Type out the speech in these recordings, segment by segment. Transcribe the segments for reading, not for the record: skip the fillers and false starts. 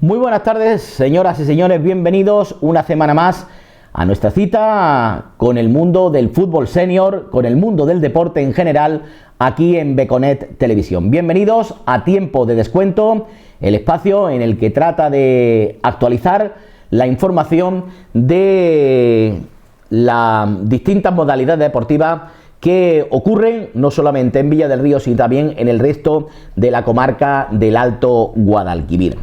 Muy buenas tardes, señoras y señores, bienvenidos una semana más a nuestra cita con el mundo del fútbol senior, con el mundo del deporte en general, aquí en Beconet Televisión. Bienvenidos a Tiempo de Descuento, el espacio en el que trata de actualizar la información de las distintas modalidades deportivas que ocurren no solamente en Villa del Río, sino también en el resto de la comarca del Alto Guadalquivir.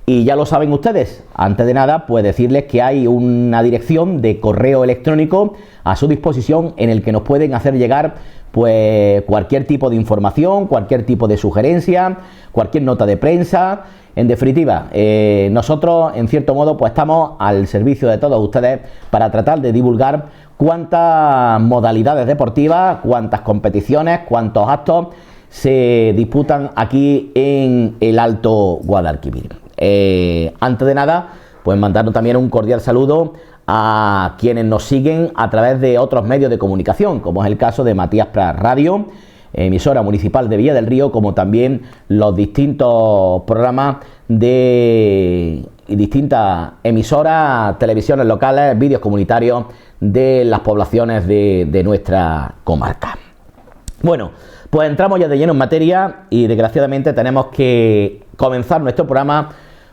Y ya lo saben ustedes, antes de nada, pues decirles que hay una dirección de correo electrónico a su disposición en el que nos pueden hacer llegar pues cualquier tipo de información, cualquier tipo de sugerencia, cualquier nota de prensa. En definitiva, nosotros en cierto modo pues estamos al servicio de todos ustedes para tratar de divulgar cuántas modalidades deportivas, cuántas competiciones, cuántos actos se disputan aquí en el Alto Guadalquivir. Antes de nada, pues mandarnos también un cordial saludo a quienes nos siguen a través de otros medios de comunicación, como es el caso de Matías Prat Radio, emisora municipal de Villa del Río, como también los distintos programas de distintas emisoras, televisiones locales, vídeos comunitarios de las poblaciones de nuestra comarca. Bueno, pues entramos ya de lleno en materia y desgraciadamente tenemos que comenzar nuestro programa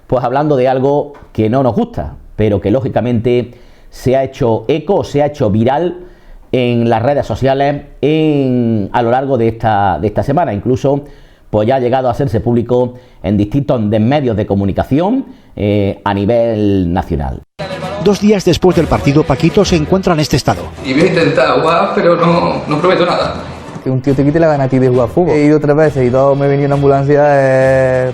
pues hablando de algo que no nos gusta, pero que lógicamente se ha hecho eco, se ha hecho viral en las redes sociales a lo largo de esta semana. Incluso pues ya ha llegado a hacerse público en distintos medios de comunicación a nivel nacional. 2 días después del partido, Paquito se encuentra en este estado. Y voy a intentar jugar, pero no prometo nada. Que un tío te quite la gana a ti de jugar fútbol. He ido 3 veces y 2 me venía una ambulancia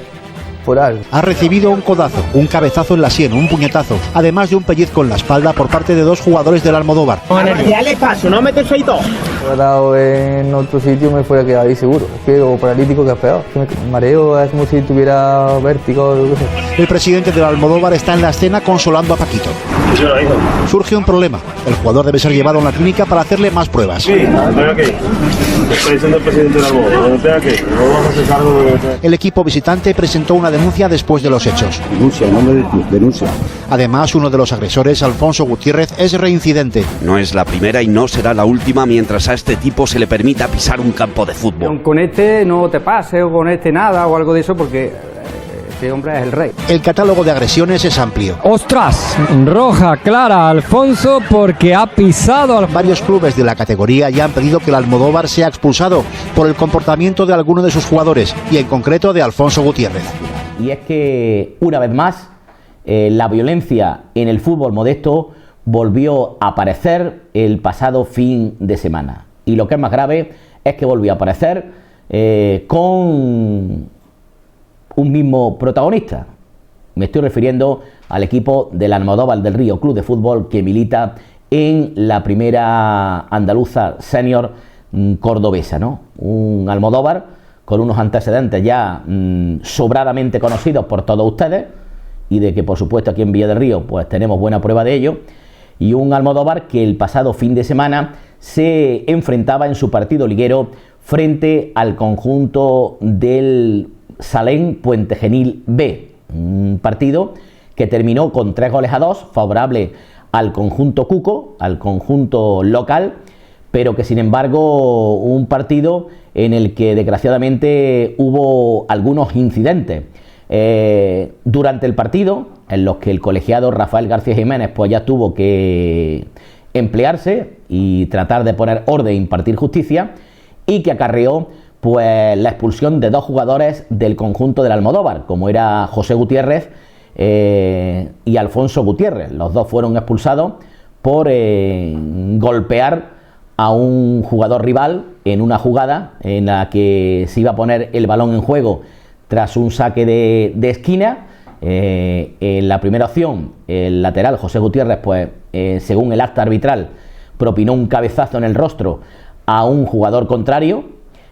por algo. Ha recibido un codazo, un cabezazo en la sien, un puñetazo, además de un pellizco en la espalda por parte de 2 jugadores del Almodóvar. Ya le paso, no metes ahí todo. Si hubiera dado en otro sitio me fuera a quedar ahí seguro. Es que o paralítico que es peor. Me mareo, es como si tuviera vértigo o lo que sea. El presidente del Almodóvar está en la escena consolando a Paquito. Surge un problema. El jugador debe ser llevado a la clínica para hacerle más pruebas. Sí, tenga que ir. Estoy siendo el presidente del Almodóvar. Donde tenga que ir. No vamos a hacer cargo de... El equipo visitante presentó una denuncia después de los hechos. Denuncia, en nombre del club, denuncia. Además, uno de los agresores, Alfonso Gutiérrez, es reincidente. No es la primera y no será la última mientras a este tipo se le permita pisar un campo de fútbol. Con este no te pase o con este nada o algo de eso porque este hombre es el rey. El catálogo de agresiones es amplio. ¡Ostras! Roja clara a Alfonso porque ha pisado al... Varios clubes de la categoría ya han pedido que el Almodóvar sea expulsado por el comportamiento de alguno de sus jugadores y en concreto de Alfonso Gutiérrez. Y es que, una vez más, la violencia en el fútbol modesto volvió a aparecer el pasado fin de semana. Y lo que es más grave es que volvió a aparecer con un mismo protagonista. Me estoy refiriendo al equipo del Almodóvar del Río Club de Fútbol, que milita en la primera andaluza senior cordobesa, ¿no? Un Almodóvar con unos antecedentes ya sobradamente conocidos por todos ustedes y de que por supuesto aquí en Villa del Río pues tenemos buena prueba de ello, y un Almodóvar que el pasado fin de semana se enfrentaba en su partido liguero frente al conjunto del Salén Puente Genil B, un partido que terminó con 3-2 favorable al conjunto cuco, al conjunto local, pero que sin embargo un partido en el que desgraciadamente hubo algunos incidentes durante el partido, en los que el colegiado Rafael García Jiménez pues ya tuvo que emplearse y tratar de poner orden e impartir justicia, y que acarreó pues la expulsión de 2 jugadores del conjunto del Almodóvar, como era José Gutiérrez y Alfonso Gutiérrez. Los 2 fueron expulsados por golpear a un jugador rival en una jugada en la que se iba a poner el balón en juego tras un saque de esquina. En la primera opción, el lateral José Gutiérrez, pues según el acta arbitral, propinó un cabezazo en el rostro a un jugador contrario,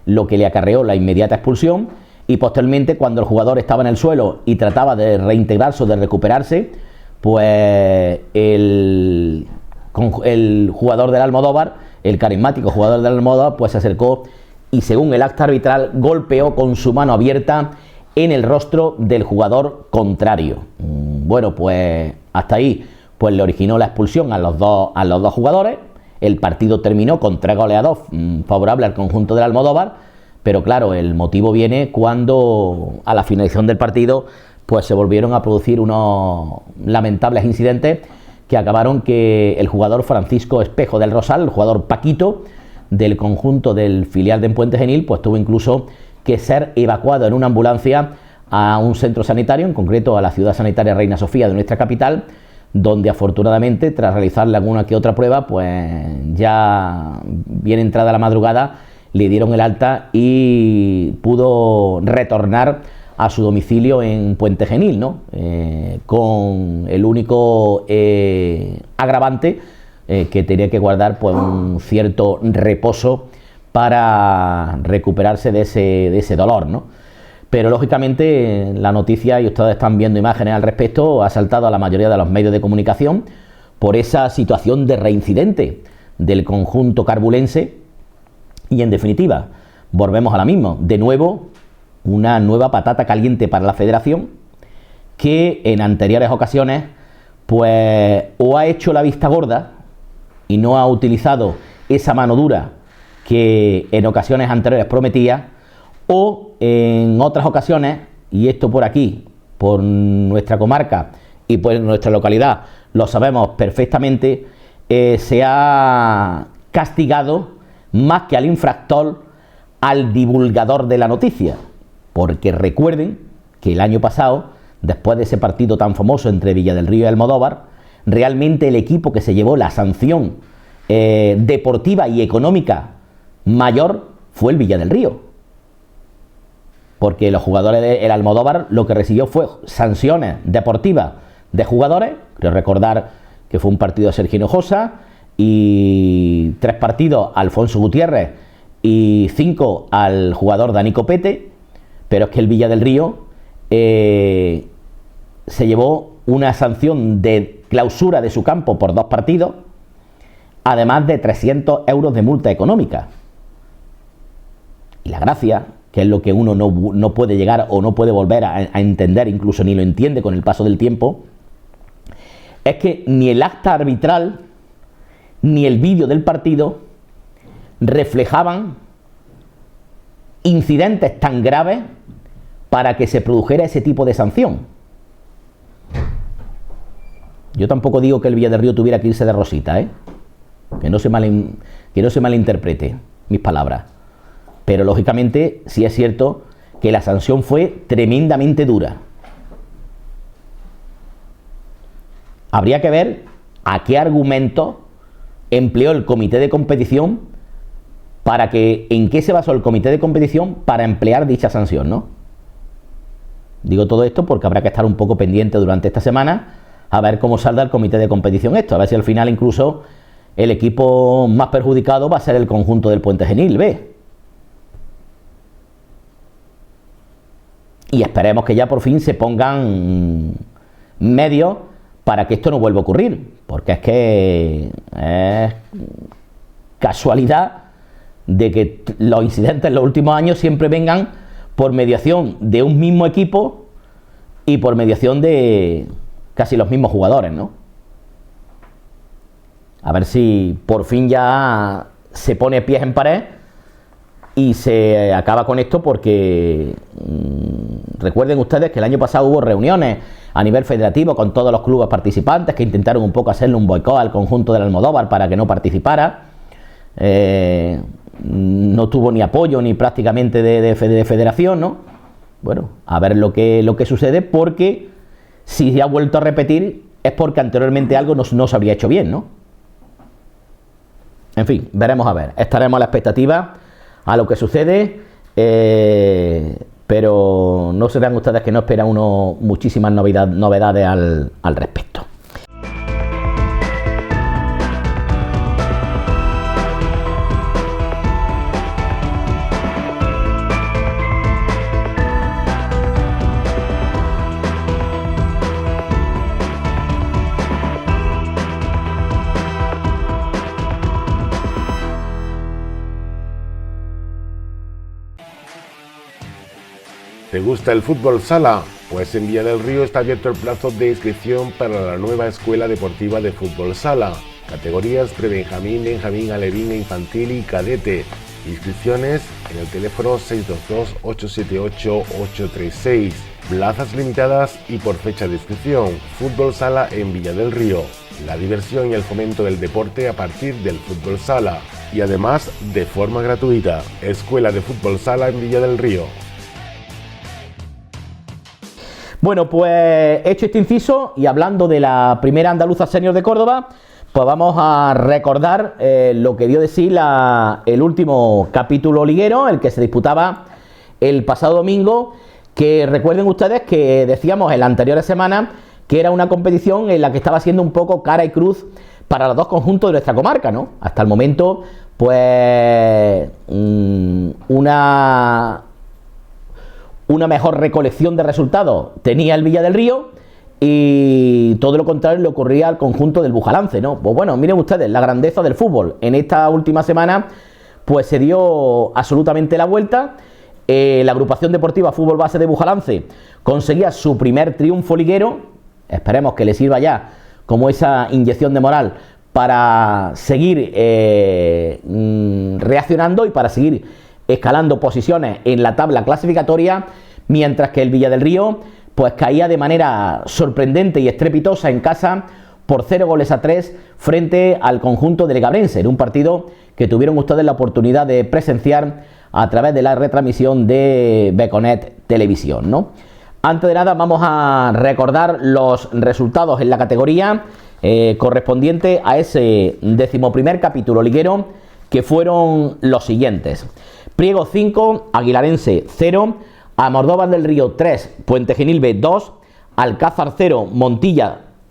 lo que le acarreó la inmediata expulsión, y posteriormente, cuando el jugador estaba en el suelo y trataba de reintegrarse o de recuperarse, pues el jugador del Almodóvar, el carismático jugador del Almodóvar, pues se acercó y, según el acta arbitral, golpeó con su mano abierta en el rostro del jugador contrario. Bueno, pues hasta ahí pues le originó la expulsión a los dos jugadores. El partido terminó con 3 goles a 2 favorable al conjunto del Almodóvar, pero claro, el motivo viene cuando a la finalización del partido pues se volvieron a producir unos lamentables incidentes que acabaron que el jugador Francisco Espejo del Rosal, el jugador Paquito del conjunto del filial de Puente Genil, pues tuvo incluso que ser evacuado en una ambulancia a un centro sanitario, en concreto a la ciudad sanitaria Reina Sofía de nuestra capital, donde afortunadamente tras realizarle alguna que otra prueba, pues ya bien entrada la madrugada le dieron el alta y pudo retornar a su domicilio en Puente Genil, ¿no? Con el único agravante que tenía que guardar pues un cierto reposo para recuperarse de ese dolor, ¿no? Pero lógicamente la noticia, y ustedes están viendo imágenes al respecto, ha saltado a la mayoría de los medios de comunicación por esa situación de reincidente del conjunto carbulense y en definitiva volvemos a la misma, de nuevo una nueva patata caliente para la federación que en anteriores ocasiones pues o ha hecho la vista gorda y no ha utilizado esa mano dura que en ocasiones anteriores prometía, o en otras ocasiones, y esto por aquí, por nuestra comarca y por nuestra localidad, lo sabemos perfectamente, se ha castigado más que al infractor, al divulgador de la noticia. Porque recuerden que el año pasado, después de ese partido tan famoso entre Villa del Río y Almodóvar, realmente el equipo que se llevó la sanción deportiva y económica mayor fue el Villa del Río. Porque los jugadores del Almodóvar lo que recibió fue sanciones deportivas de jugadores. Creo recordar que fue un partido a Sergio Hinojosa y 3 partidos a Alfonso Gutiérrez y 5 al jugador Dani Copete. Pero es que el Villa del Río se llevó una sanción de clausura de su campo por 2 partidos, además de 300 euros de multa económica. Y la gracia, que es lo que uno no puede llegar o no puede volver a entender, incluso ni lo entiende con el paso del tiempo, es que ni el acta arbitral ni el vídeo del partido reflejaban incidentes tan graves para que se produjera ese tipo de sanción. Yo tampoco digo que el Villa del Río tuviera que irse de rosita, que no se malinterprete mis palabras. Pero lógicamente sí es cierto que la sanción fue tremendamente dura. Habría que ver a qué argumento empleó el comité de competición en qué se basó el comité de competición para emplear dicha sanción, ¿no? Digo todo esto porque habrá que estar un poco pendiente durante esta semana a ver cómo salga el comité de competición esto, a ver si al final incluso el equipo más perjudicado va a ser el conjunto del Puente Genil B. Y esperemos que ya por fin se pongan medios para que esto no vuelva a ocurrir, porque es que es casualidad de que los incidentes en los últimos años siempre vengan por mediación de un mismo equipo y por mediación de casi los mismos jugadores, ¿no? A ver si por fin ya se pone pies en pared y se acaba con esto, porque recuerden ustedes que el año pasado hubo reuniones a nivel federativo con todos los clubes participantes que intentaron un poco hacerle un boicot al conjunto del Almodóvar para que no participara. No tuvo ni apoyo ni prácticamente de federación, ¿no? Bueno, a ver lo que sucede, porque si se ha vuelto a repetir es porque anteriormente algo no se habría hecho bien, ¿no? En fin, veremos a ver. Estaremos a la expectativa a lo que sucede, pero no serán ustedes que no esperan uno muchísimas novedades al respecto. ¿Te gusta el fútbol sala? Pues en Villa del Río está abierto el plazo de inscripción para la nueva Escuela Deportiva de Fútbol Sala. Categorías prebenjamín, benjamín, alevín, infantil y cadete. Inscripciones en el teléfono 622-878-836. Plazas limitadas y por fecha de inscripción. Fútbol sala en Villa del Río. La diversión y el fomento del deporte a partir del fútbol sala. Y además de forma gratuita. Escuela de Fútbol Sala en Villa del Río. Bueno, pues hecho este inciso y hablando de la primera andaluza senior de Córdoba, pues vamos a recordar lo que dio de sí el último capítulo liguero, el que se disputaba el pasado domingo, que recuerden ustedes que decíamos en las anteriores semanas que era una competición en la que estaba siendo un poco cara y cruz para los dos conjuntos de nuestra comarca, ¿no? Hasta el momento, pues una mejor recolección de resultados tenía el Villa del Río y todo lo contrario le ocurría al conjunto del Bujalance, ¿no? Pues bueno, miren ustedes la grandeza del fútbol. En esta última semana pues se dio absolutamente la vuelta. La agrupación deportiva Fútbol Base de Bujalance conseguía su primer triunfo liguero. Esperemos que le sirva ya como esa inyección de moral para seguir reaccionando y para seguir escalando posiciones en la tabla clasificatoria, mientras que el Villa del Río pues caía de manera sorprendente y estrepitosa en casa por 0-3 frente al conjunto del Egabrense, en un partido que tuvieron ustedes la oportunidad de presenciar a través de la retransmisión de Beconet Televisión, ¿no? Antes de nada vamos a recordar los resultados en la categoría correspondiente a ese 11º capítulo liguero, que fueron los siguientes: Priego 5, Aguilarense 0, Almodóvar del Río 3, Puente Genil B 2, Alcázar 0,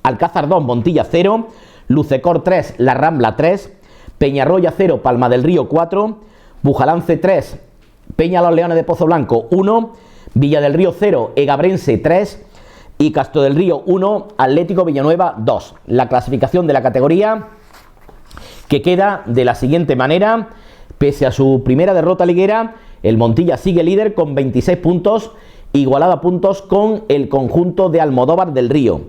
Alcázar 2, Montilla 0, Lucecor 3, La Rambla 3, Peñarroya 0, Palma del Río 4, Bujalance 3, Peña Los Leones de Pozo Blanco 1, Villa del Río 0, Egabrense 3 y Castro del Río 1, Atlético Villanueva 2. La clasificación de la categoría, que queda de la siguiente manera: pese a su primera derrota liguera, el Montilla sigue líder con 26 puntos, igualado a puntos con el conjunto de Almodóvar del Río.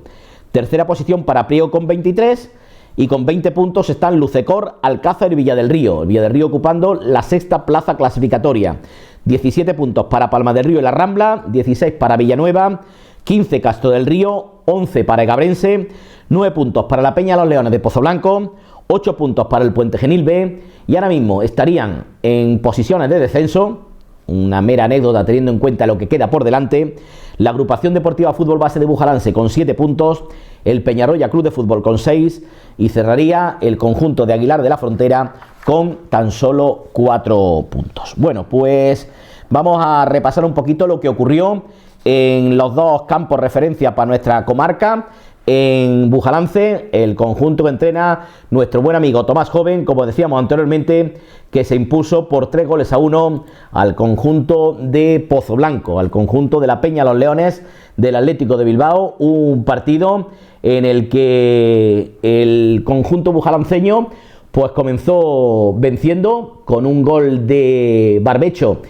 Tercera posición para Priego con 23 y con 20 puntos están Lucecor, Alcázar y Villa del Río. El Villa del Río ocupando la sexta plaza clasificatoria. 17 puntos para Palma del Río y La Rambla, 16 para Villanueva, 15 Castro del Río, 11 para Egabrense, 9 puntos para la Peña Los Leones de Pozo Blanco, 8 puntos para el Puente Genil B, y ahora mismo estarían en posiciones de descenso, una mera anécdota teniendo en cuenta lo que queda por delante, la agrupación deportiva Fútbol Base de Bujalance con 7 puntos, el Peñarroya Club de Fútbol con 6 y cerraría el conjunto de Aguilar de la Frontera con tan solo 4 puntos. Bueno, pues vamos a repasar un poquito lo que ocurrió en los dos campos referencia para nuestra comarca. En Bujalance, el conjunto que entrena nuestro buen amigo Tomás Joven, como decíamos anteriormente, que se impuso por 3-1 al conjunto de Pozo Blanco, al conjunto de la Peña Los Leones del Atlético de Bilbao, un partido en el que el conjunto bujalanceño pues comenzó venciendo con un gol de Barbecho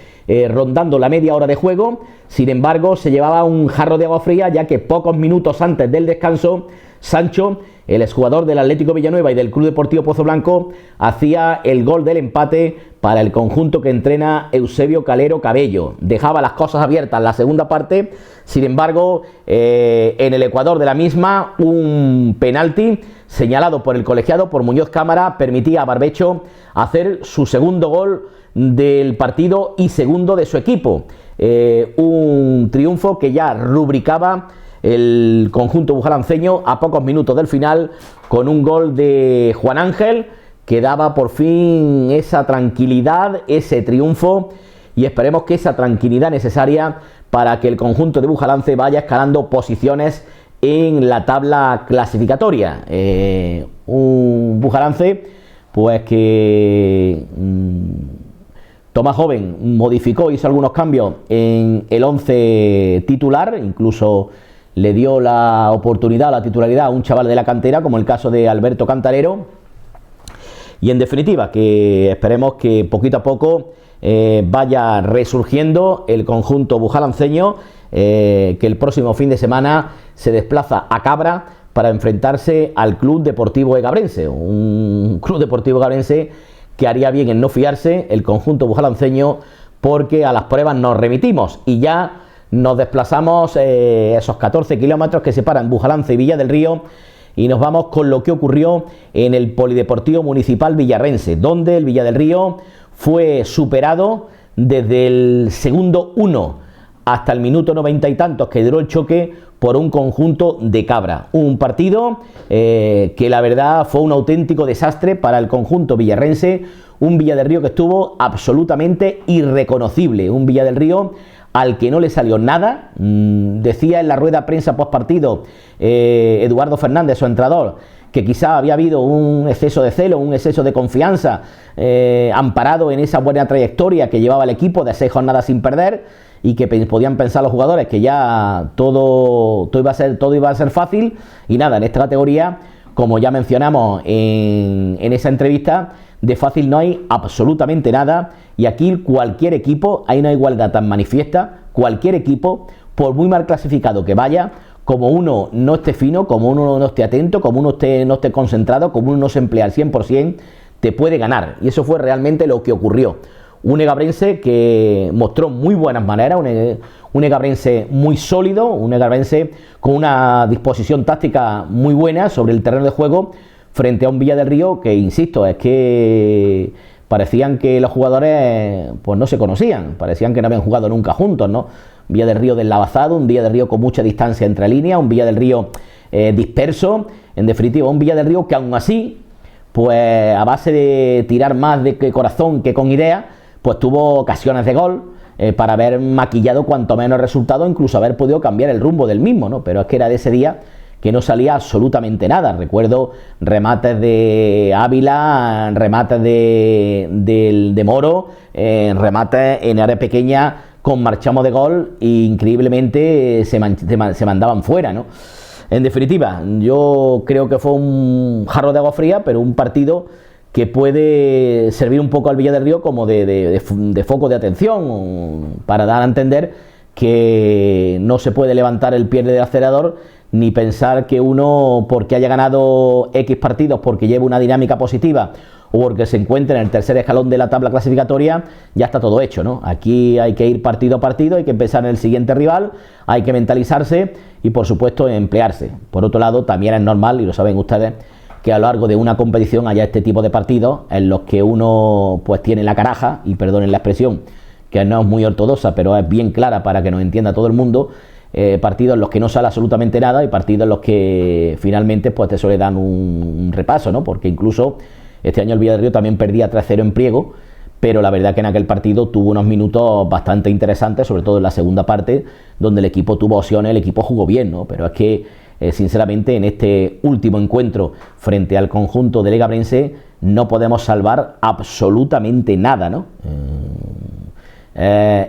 rondando la media hora de juego. Sin embargo, se llevaba un jarro de agua fría, ya que pocos minutos antes del descanso, Sancho, el exjugador del Atlético Villanueva y del Club Deportivo Pozo Blanco, hacía el gol del empate para el conjunto que entrena Eusebio Calero Cabello. Dejaba las cosas abiertas en la segunda parte. Sin embargo, en el ecuador de la misma, un penalti señalado por el colegiado, por Muñoz Cámara, permitía a Barbecho hacer su segundo gol del partido y segundo de su equipo. Un triunfo que ya rubricaba el conjunto bujalanceño a pocos minutos del final, con un gol de Juan Ángel que daba por fin esa tranquilidad, ese triunfo, y esperemos que esa tranquilidad necesaria para que el conjunto de Bujalance vaya escalando posiciones en la tabla clasificatoria. Un Bujalance pues que Tomás Joven modificó, hizo algunos cambios en el 11 titular, incluso le dio la oportunidad, la titularidad a un chaval de la cantera, como el caso de Alberto Cantarero, Y en definitiva, que esperemos que poquito a poco vaya resurgiendo el conjunto bujalanceño, que el próximo fin de semana se desplaza a Cabra para enfrentarse al Club Deportivo Egabrense, un Club Deportivo Egabrense que haría bien en no fiarse el conjunto bujalanceño, porque a las pruebas nos remitimos y ya nos desplazamos esos 14 kilómetros que separan Bujalance y Villa del Río, y nos vamos con lo que ocurrió en el Polideportivo Municipal Villarrense, donde el Villa del Río fue superado desde el segundo 1 hasta el minuto 90 y tantos que duró el choque por un conjunto de Cabra. Un partido que la verdad fue un auténtico desastre para el conjunto villarrense, un Villa del Río que estuvo absolutamente irreconocible, un Villa del Río al que no le salió nada. Decía en la rueda de prensa post partido Eduardo Fernández, su entrenador, que quizá había habido un exceso de celo, un exceso de confianza, amparado en esa buena trayectoria que llevaba el equipo de 6 jornadas sin perder, y que podían pensar los jugadores que ya todo iba a ser fácil. Y nada, en esta categoría, como ya mencionamos en esa entrevista, de fácil no hay absolutamente nada, y aquí cualquier equipo, hay una igualdad tan manifiesta, cualquier equipo, por muy mal clasificado que vaya, como uno no esté fino, como uno no esté atento, como uno no esté concentrado, como uno no se emplea al 100%, te puede ganar. Y eso fue realmente lo que ocurrió. Un Egabrense que mostró muy buenas maneras, un Egabrense muy sólido, un Egabrense con una disposición táctica muy buena sobre el terreno de juego, frente a un Villa del Río que, insisto, es que parecían que los jugadores pues no se conocían, parecían que no habían jugado nunca juntos, ¿no? Un Villa del Río deslavazado, un Villa del Río con mucha distancia entre líneas, un Villa del Río disperso, en definitiva, un Villa del Río que aún así, pues a base de tirar más de corazón que con idea, pues tuvo ocasiones de gol para haber maquillado cuanto menos resultado, incluso haber podido cambiar el rumbo del mismo, ¿no? Pero es que era de ese día que no salía absolutamente nada. Recuerdo remates de Ávila, remates de Moro, remates en área pequeña con marchamo de gol, e increíblemente se mandaban fuera, ¿no? En definitiva, yo creo que fue un jarro de agua fría, pero un partido que puede servir un poco al Villa del Río como de foco de atención, para dar a entender que no se puede levantar el pie del acelerador, ni pensar que uno, porque haya ganado X partidos, porque lleve una dinámica positiva o porque se encuentre en el tercer escalón de la tabla clasificatoria, ya está todo hecho, ¿no? Aquí hay que ir partido a partido, hay que pensar en el siguiente rival, hay que mentalizarse y, por supuesto, emplearse. Por otro lado, también es normal, y lo saben ustedes, que a lo largo de una competición haya este tipo de partidos en los que uno pues tiene la caraja, y perdonen la expresión, que no es muy ortodoxa, pero es bien clara para que nos entienda todo el mundo, partidos en los que no sale absolutamente nada y partidos en los que finalmente pues te suele dar un repaso, ¿no? Porque incluso este año el Villa del Río también perdía 3-0 en Priego, pero la verdad que en aquel partido tuvo unos minutos bastante interesantes, sobre todo en la segunda parte, donde el equipo tuvo opciones, el equipo jugó bien, ¿no? Pero es que sinceramente en este último encuentro frente al conjunto del Egabrense no podemos salvar absolutamente nada, ¿no?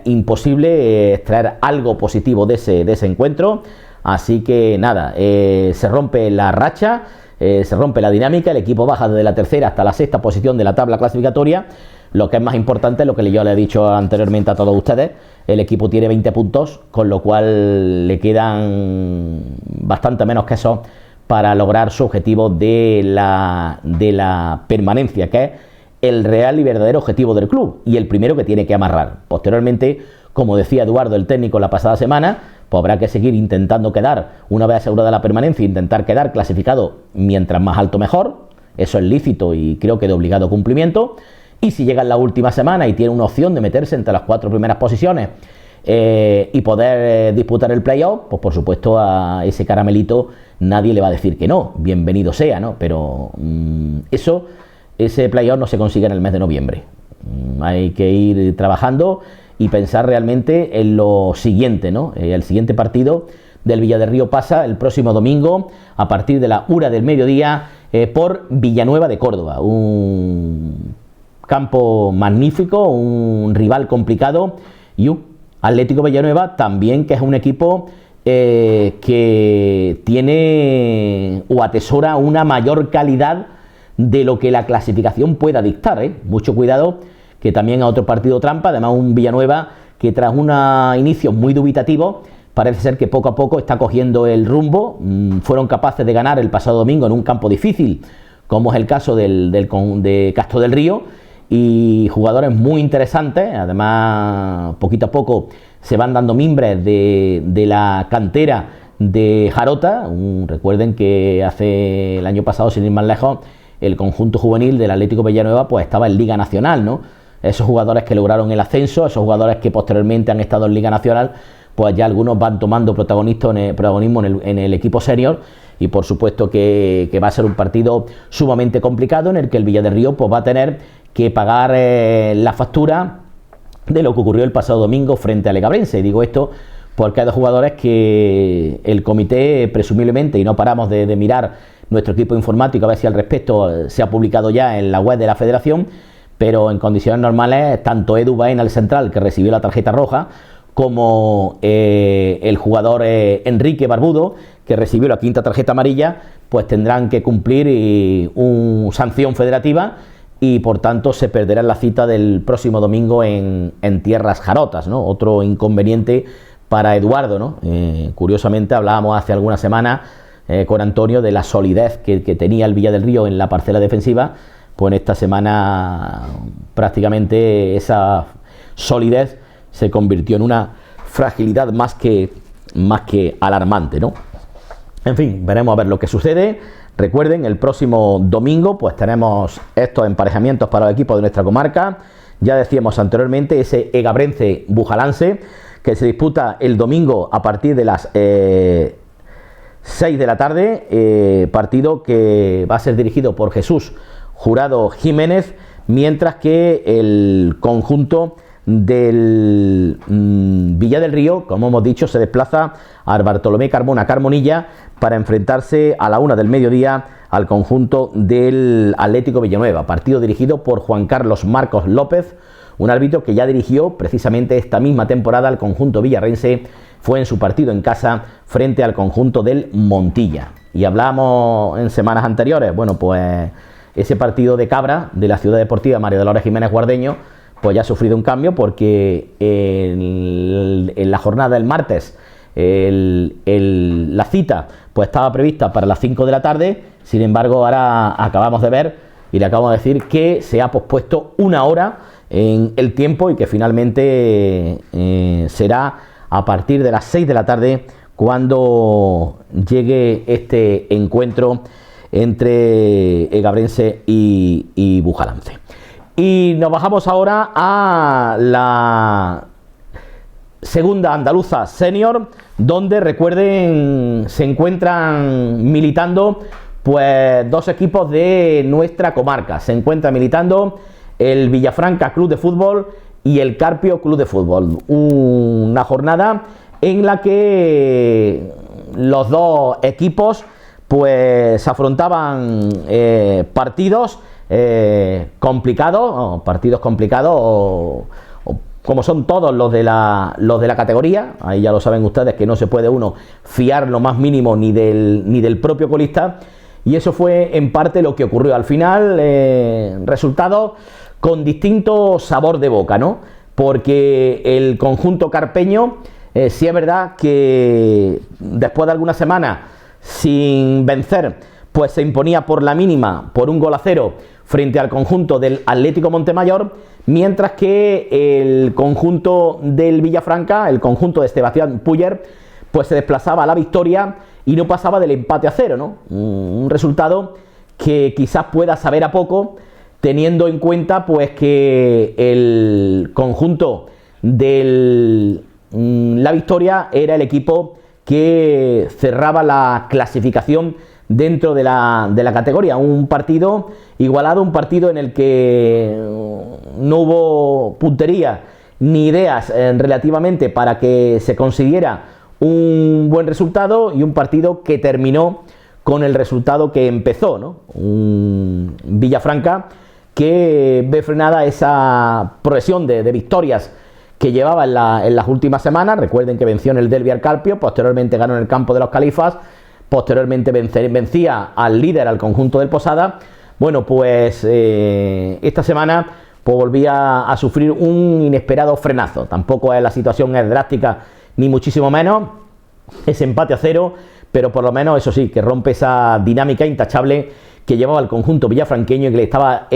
Imposible extraer algo positivo de ese encuentro, así que nada, se rompe la racha, se rompe la dinámica, el equipo baja desde la tercera hasta la sexta posición de la tabla clasificatoria. Lo que es más importante, lo que yo le he dicho anteriormente a todos ustedes, el equipo tiene 20 puntos, con lo cual le quedan bastante menos que eso para lograr su objetivo de la permanencia, que es el real y verdadero objetivo del club, y el primero que tiene que amarrar. Posteriormente, como decía Eduardo, el técnico, la pasada semana, pues habrá que seguir intentando quedar, una vez asegurada la permanencia, intentar quedar clasificado mientras más alto mejor. Eso es lícito y creo que de obligado cumplimiento. Y si llega en la última semana y tiene una opción de meterse entre las 4 primeras posiciones y poder disputar el playoff, pues por supuesto a ese caramelito nadie le va a decir que no, bienvenido sea, ¿no? Pero ese playoff no se consigue en el mes de noviembre. Hay que ir trabajando y pensar realmente en lo siguiente, ¿no? El siguiente partido del Villa del Río pasa el próximo domingo a partir de la 1 del mediodía por Villanueva de Córdoba, un campo magnífico, un rival complicado, y un Atlético Villanueva también, que es un equipo que tiene o atesora una mayor calidad de lo que la clasificación pueda dictar, ¿eh? Mucho cuidado, que también a otro partido trampa, además un Villanueva que tras un inicio muy dubitativo parece ser que poco a poco está cogiendo el rumbo. Fueron capaces de ganar el pasado domingo en un campo difícil, como es el caso de Castro del Río, y jugadores muy interesantes. Además, poquito a poco se van dando mimbres de la cantera de Jarota. Recuerden que el año pasado, sin ir más lejos, el conjunto juvenil del Atlético Villanueva pues estaba en Liga Nacional, ¿no? Esos jugadores que lograron el ascenso, esos jugadores que posteriormente han estado en Liga Nacional, pues ya algunos van tomando protagonismo en el equipo senior, y por supuesto que va a ser un partido sumamente complicado en el que el Villa del Río pues va a tener que pagar la factura de lo que ocurrió el pasado domingo frente al Egabrense. Y digo esto porque hay dos jugadores que el comité presumiblemente, y no paramos de mirar nuestro equipo informático a ver si al respecto se ha publicado ya en la web de la federación, pero en condiciones normales tanto Edu Baena, el central, que recibió la tarjeta roja, como el jugador Enrique Barbudo, que recibió la quinta tarjeta amarilla, pues tendrán que cumplir una sanción federativa y por tanto se perderá la cita del próximo domingo en tierras jarotas, ¿no? Otro inconveniente para Eduardo, ¿no? Curiosamente hablábamos hace algunas semanas con Antonio de la solidez que tenía el Villa del Río en la parcela defensiva. Pues en esta semana prácticamente esa solidez se convirtió en una fragilidad más que alarmante, ¿no? En fin, veremos a ver lo que sucede. Recuerden, el próximo domingo pues tenemos estos emparejamientos para el equipo de nuestra comarca. Ya decíamos anteriormente, ese Egabrense Bujalance, que se disputa el domingo a partir de las 6 de la tarde, partido que va a ser dirigido por Jesús Jurado Jiménez, mientras que el conjunto del Villa del Río, como hemos dicho, se desplaza a Bartolomé Carmona Carmonilla para enfrentarse a la 1 del mediodía al conjunto del Atlético Villanueva, partido dirigido por Juan Carlos Marcos López, un árbitro que ya dirigió precisamente esta misma temporada al conjunto villarrense, fue en su partido en casa frente al conjunto del Montilla. Y hablamos en semanas anteriores, bueno, pues ese partido de Cabra de la Ciudad Deportiva María Dolores Jiménez Guardeño pues ya ha sufrido un cambio, porque en la jornada del martes la cita pues estaba prevista para las 5 de la tarde. Sin embargo, ahora acabamos de ver y le acabamos de decir que se ha pospuesto una hora en el tiempo y que finalmente será a partir de las 6 de la tarde cuando llegue este encuentro entre Egabrense y Bujalance. Y nos bajamos ahora a la segunda andaluza senior, donde recuerden se encuentran militando pues dos equipos de nuestra comarca. Se encuentra militando el Villafranca Club de Fútbol y el Carpio Club de Fútbol. Una jornada en la que los dos equipos pues afrontaban partidos complicados, como son todos los de la categoría. Ahí ya lo saben ustedes que no se puede uno fiar lo más mínimo ni del propio colista, y eso fue en parte lo que ocurrió al final. Resultados con distinto sabor de boca, ¿no? Porque el conjunto carpeño, sí es verdad que después de algunas semanas sin vencer, pues se imponía por la mínima, por 1-0 frente al conjunto del Atlético Montemayor, mientras que el conjunto del Villafranca, el conjunto de Sebastián Puller, pues se desplazaba a la victoria y no pasaba del empate a 0, ¿no? Un resultado que quizás pueda saber a poco, teniendo en cuenta pues que el conjunto de la Victoria era el equipo que cerraba la clasificación dentro de la categoría. Un partido igualado, un partido en el que no hubo puntería ni ideas relativamente para que se consiguiera un buen resultado, y un partido que terminó con el resultado que empezó, ¿no? Un Villafranca que ve frenada esa progresión de victorias que llevaba en las últimas semanas. Recuerden que venció en el derbi al Carpio, posteriormente ganó en el campo de los Califas, posteriormente vencía al líder, al conjunto del Posada. Bueno, pues esta semana pues volvía a sufrir un inesperado frenazo. Tampoco la situación es drástica, ni muchísimo menos. Ese empate a 0, pero por lo menos, eso sí, que rompe esa dinámica intachable que llevaba el conjunto villafranqueño y que le estaba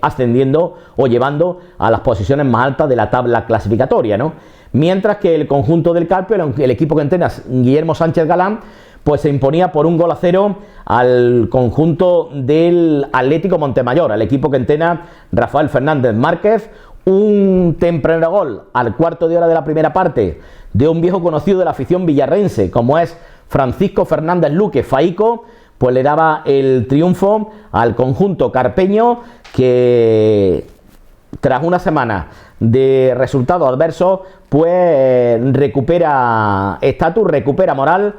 ascendiendo o llevando a las posiciones más altas de la tabla clasificatoria, ¿no? Mientras que el conjunto del Carpio, el equipo que entrena Guillermo Sánchez Galán, pues se imponía por 1-0 al conjunto del Atlético Montemayor, al equipo que entrena Rafael Fernández Márquez. Un temprano gol al cuarto de hora de la primera parte de un viejo conocido de la afición villarrense, como es Francisco Fernández Luque Faico, pues le daba el triunfo al conjunto carpeño, que tras una semana de resultados adversos, pues recupera estatus, recupera moral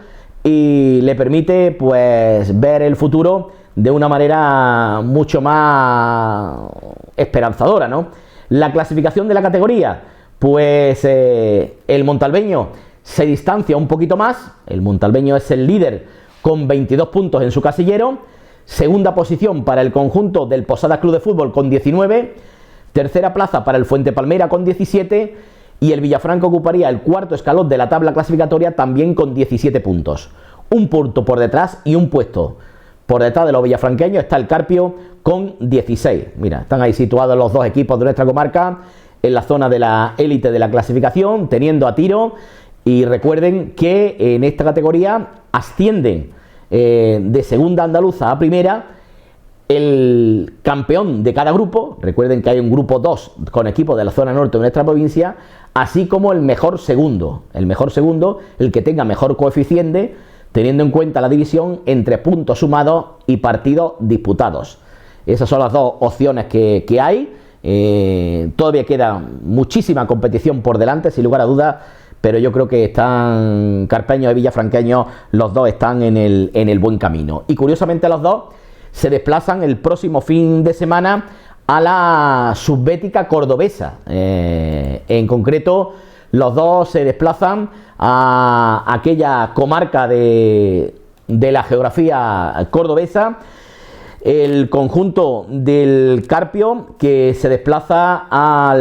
y le permite pues ver el futuro de una manera mucho más esperanzadora, ¿no? La clasificación de la categoría, pues el montalbeño se distancia un poquito más. El montalbeño es el líder con 22 puntos en su casillero. Segunda posición para el conjunto del Posadas Club de Fútbol con 19. Tercera plaza para el Fuente Palmera con 17. Y el Villafranca ocuparía el cuarto escalón de la tabla clasificatoria también con 17 puntos. Un punto por detrás y un puesto por detrás de los villafranqueños está el Carpio con 16. Mira, están ahí situados los dos equipos de nuestra comarca en la zona de la élite de la clasificación, teniendo a tiro. Y recuerden que en esta categoría ascienden de segunda andaluza a primera el campeón de cada grupo. Recuerden que hay un grupo 2 con equipos de la zona norte de nuestra provincia, así como el mejor segundo. El mejor segundo, el que tenga mejor coeficiente, teniendo en cuenta la división entre puntos sumados y partidos disputados. Esas son las dos opciones que hay. Todavía queda muchísima competición por delante, sin lugar a dudas, pero yo creo que están carpeños y villafranqueños, los dos están en el buen camino. Y curiosamente los dos se desplazan el próximo fin de semana a la subbética cordobesa. En concreto, los dos se desplazan a aquella comarca de la geografía cordobesa. El conjunto del Carpio, que se desplaza a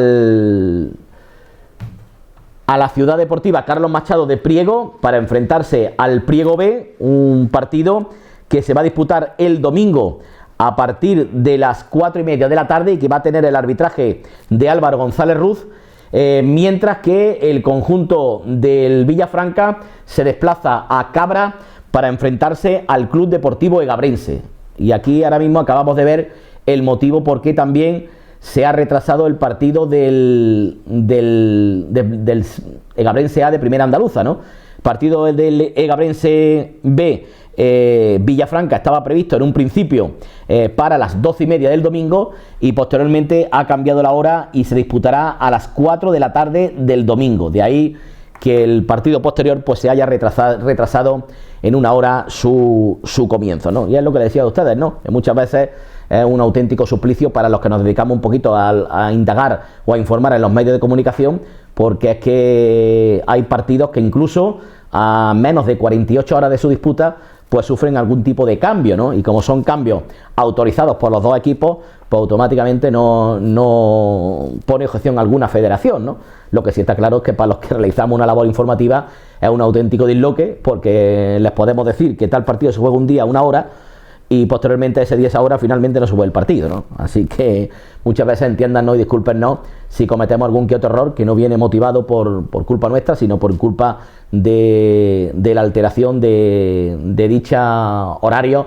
la ciudad deportiva Carlos Machado de Priego para enfrentarse al Priego B, un partido que se va a disputar el domingo a partir de las 4:30 de la tarde y que va a tener el arbitraje de Álvaro González Ruz, mientras que el conjunto del Villafranca se desplaza a Cabra para enfrentarse al Club Deportivo Egabrense. Y aquí ahora mismo acabamos de ver el motivo por qué también se ha retrasado el partido del Egabrense A de Primera Andaluza, ¿no? El partido del Egabrense B Villafranca estaba previsto en un principio para las 12:30 del domingo y posteriormente ha cambiado la hora y se disputará a las 4 de la tarde del domingo. De ahí que el partido posterior pues se haya retrasado en una hora su comienzo, ¿no? Y es lo que les decía a ustedes, ¿no? Que muchas veces es un auténtico suplicio para los que nos dedicamos un poquito a indagar o a informar en los medios de comunicación, porque es que hay partidos que incluso a menos de 48 horas de su disputa pues sufren algún tipo de cambio, ¿no? Y como son cambios autorizados por los dos equipos, pues automáticamente no pone objeción alguna federación, ¿no? Lo que sí está claro es que para los que realizamos una labor informativa es un auténtico disloque, porque les podemos decir que tal partido se juega un día, una hora, y posteriormente ese día, esa hora, finalmente no se juega el partido, ¿no? Así que muchas veces entiéndanos y discúlpenos si cometemos algún que otro error que no viene motivado por culpa nuestra, sino por culpa de la alteración de dicha horario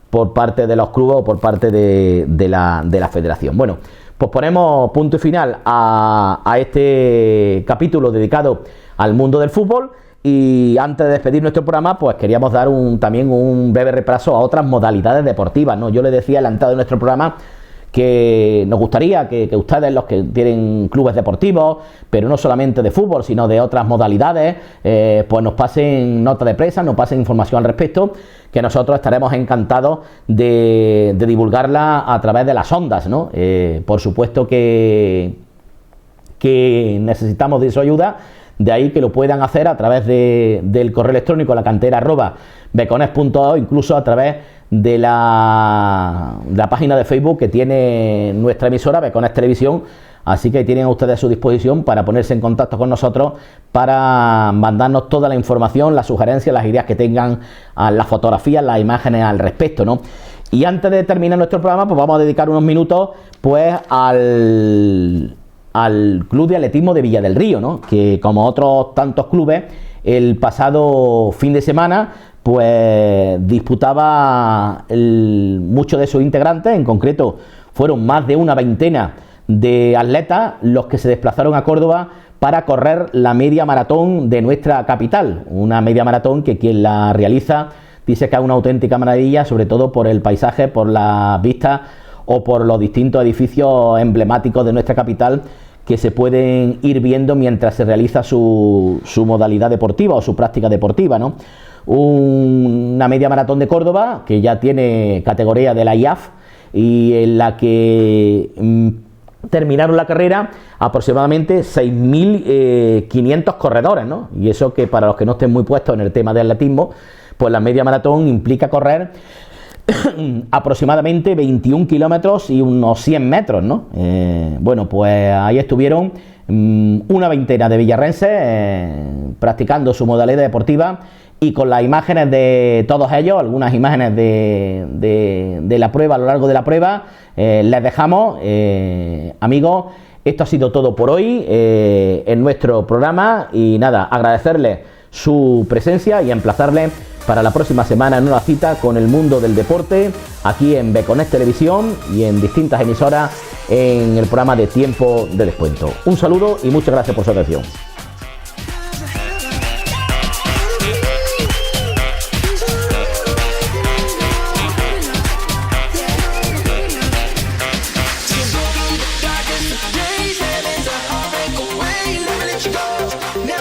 por parte de los clubes o por parte de la federación. Bueno, pues ponemos punto y final a este capítulo dedicado al mundo del fútbol. Y antes de despedir nuestro programa, pues queríamos dar también un breve repaso a otras modalidades deportivas, ¿no? Yo les decía al entrada de nuestro programa que nos gustaría que ustedes, los que tienen clubes deportivos, pero no solamente de fútbol, sino de otras modalidades, pues nos pasen nota de prensa, nos pasen información al respecto, que nosotros estaremos encantados de divulgarla a través de las ondas, ¿no? Por supuesto que necesitamos de su ayuda, De ahí que lo puedan hacer a través del correo electrónico lacantera@beconet.es, incluso a través de la página de Facebook que tiene nuestra emisora Beconet Televisión. Así que tienen ustedes a su disposición para ponerse en contacto con nosotros, para mandarnos toda la información, las sugerencias, las ideas que tengan, las fotografías, las imágenes al respecto, ¿no? Y antes de terminar nuestro programa, pues vamos a dedicar unos minutos pues al Club de Atletismo de Villa del Río, ¿no? Que como otros tantos clubes, el pasado fin de semana pues disputaba muchos de sus integrantes, en concreto fueron más de una veintena de atletas los que se desplazaron a Córdoba para correr la media maratón de nuestra capital, una media maratón que quien la realiza dice que es una auténtica maravilla, sobre todo por el paisaje, por las vistas o por los distintos edificios emblemáticos de nuestra capital que se pueden ir viendo mientras se realiza su modalidad deportiva o su práctica deportiva, ¿no? Una media maratón de Córdoba que ya tiene categoría de la IAF y en la que terminaron la carrera aproximadamente 6.500 corredores, ¿no? Y eso que para los que no estén muy puestos en el tema de atletismo, pues la media maratón implica correr aproximadamente 21 kilómetros y unos 100 metros, ¿no? Bueno, pues ahí estuvieron una veintena de villarrenses practicando su modalidad deportiva, y con las imágenes de todos ellos, algunas imágenes de la prueba, a lo largo de la prueba, les dejamos, amigos. Esto ha sido todo por hoy en nuestro programa, y nada, agradecerles su presencia y emplazarles para la próxima semana en una cita con el mundo del deporte aquí en Beconet Televisión y en distintas emisoras en el programa de Tiempo de Descuento. Un saludo y muchas gracias por su atención. Let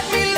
me